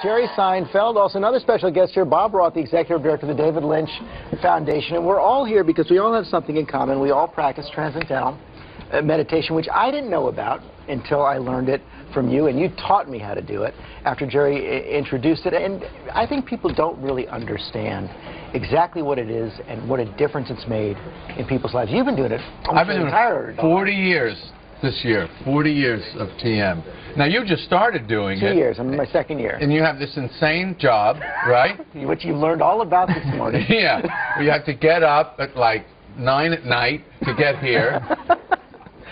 Jerry Ssienfeld, also another special guest here, Bob Roth, the Executive Director of the David Lynch Foundation. And we're all here because we all have something in common. We all practice transcendental meditation, which I didn't know about until I learned it from you, and you taught me how to do it after Jerry introduced it. And I think people don't really understand exactly what it is and what a difference it's made in people's lives. You've been doing it I've been doing it 40 years this year, 40 years of TM. Now, you just started doing it. 2 years. I'm in my second year. And you have this insane job, right? Which you learned all about this morning. Yeah. You have to get up at like 9 at night to get here.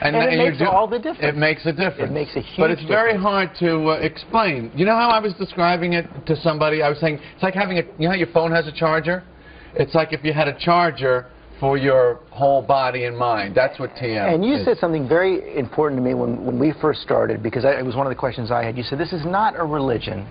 And it makes all the difference. It makes a difference. It makes a huge But it's very difference. hard to explain. You know how I was describing it to somebody? I was saying, it's like having a, you know how your phone has a charger? It's like if you had a charger for your whole body and mind. That's what TM is. And you said something very important to me when we first started, because it was one of the questions I had. You said, this is not a religion.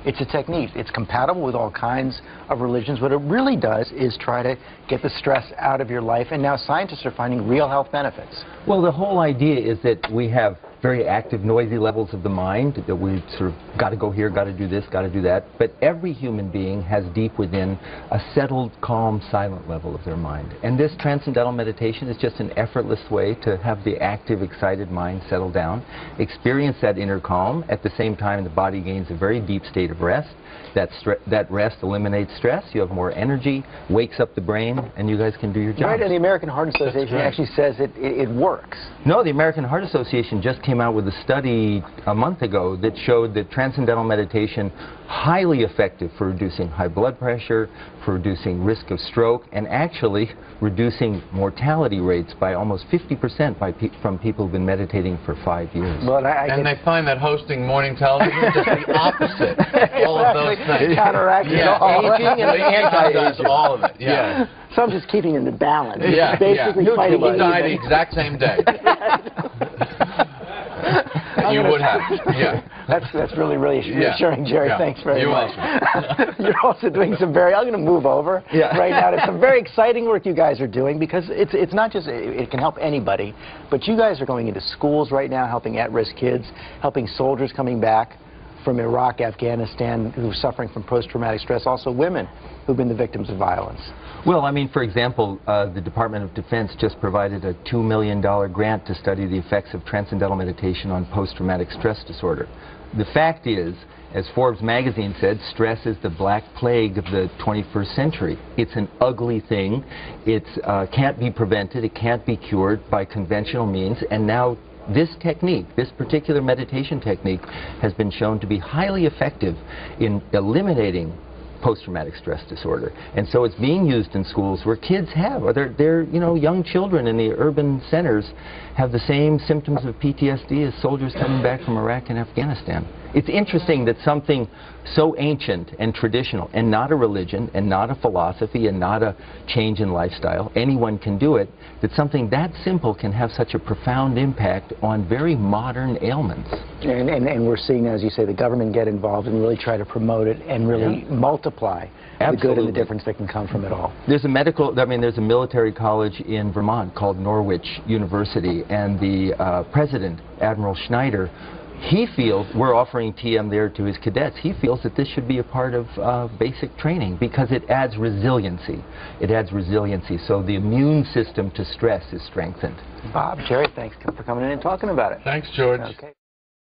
It's a technique. It's compatible with all kinds of religions. What it really does is try to get the stress out of your life, and now scientists are finding real health benefits. Well, the whole idea is that we have very active, noisy levels of the mind, that we sort of got to go here, got to do this, got to do that. But every human being has deep within a settled, calm, silent level of their mind. And this transcendental meditation is just an effortless way to have the active, excited mind settle down, experience that inner calm. At the same time, the body gains a very deep state of rest. That rest eliminates stress. You have more energy, wakes up the brain, and you guys can do your job. Right, and the American Heart Association actually says it works. No, the American Heart Association just came out with a study a month ago that showed that transcendental meditation highly effective for reducing high blood pressure, for reducing risk of stroke, and actually reducing mortality rates by almost 50% from people who've been meditating for 5 years. Well, and they find that hosting morning television is just the opposite. All of those things. Counteracts all. aging and anti-aging. All of it. Yeah. So I'm just keeping them in balance. Yeah. Basically fighting You die the exact same day. You would have. Yeah. That's really reassuring, Jerry. Yeah. Thanks very much. Welcome. You're also doing some I'm going to move over right now to some very exciting work you guys are doing, because it's not just, it can help anybody, but you guys are going into schools right now, helping at-risk kids, helping soldiers coming back from Iraq, Afghanistan, who are suffering from post-traumatic stress, also women who've been the victims of violence. Well, I mean, for example, the Department of Defense just provided a $2 million grant to study the effects of transcendental meditation on post-traumatic stress disorder. The fact is, as Forbes magazine said, stress is the black plague of the 21st century. It's an ugly thing. It can't be prevented. It can't be cured by conventional means. And now this technique, this particular meditation technique, has been shown to be highly effective in eliminating post-traumatic stress disorder. And so it's being used in schools where kids have, or they're young children in the urban centers have the same symptoms of PTSD as soldiers coming back from Iraq and Afghanistan. It's interesting that something so ancient and traditional, and not a religion, and not a philosophy, and not a change in lifestyle, anyone can do it, that something that simple can have such a profound impact on very modern ailments. And we're seeing, as you say, the government get involved and really try to promote it and really multiply the good and the difference that can come from it all. There's a military college in Vermont called Norwich University, and the president, Admiral Schneider, he feels, we're offering TM there to his cadets, he feels that this should be a part of basic training because it adds resiliency. It adds resiliency, so the immune system to stress is strengthened. Bob, Jerry, thanks for coming in and talking about it. Thanks, George. Okay.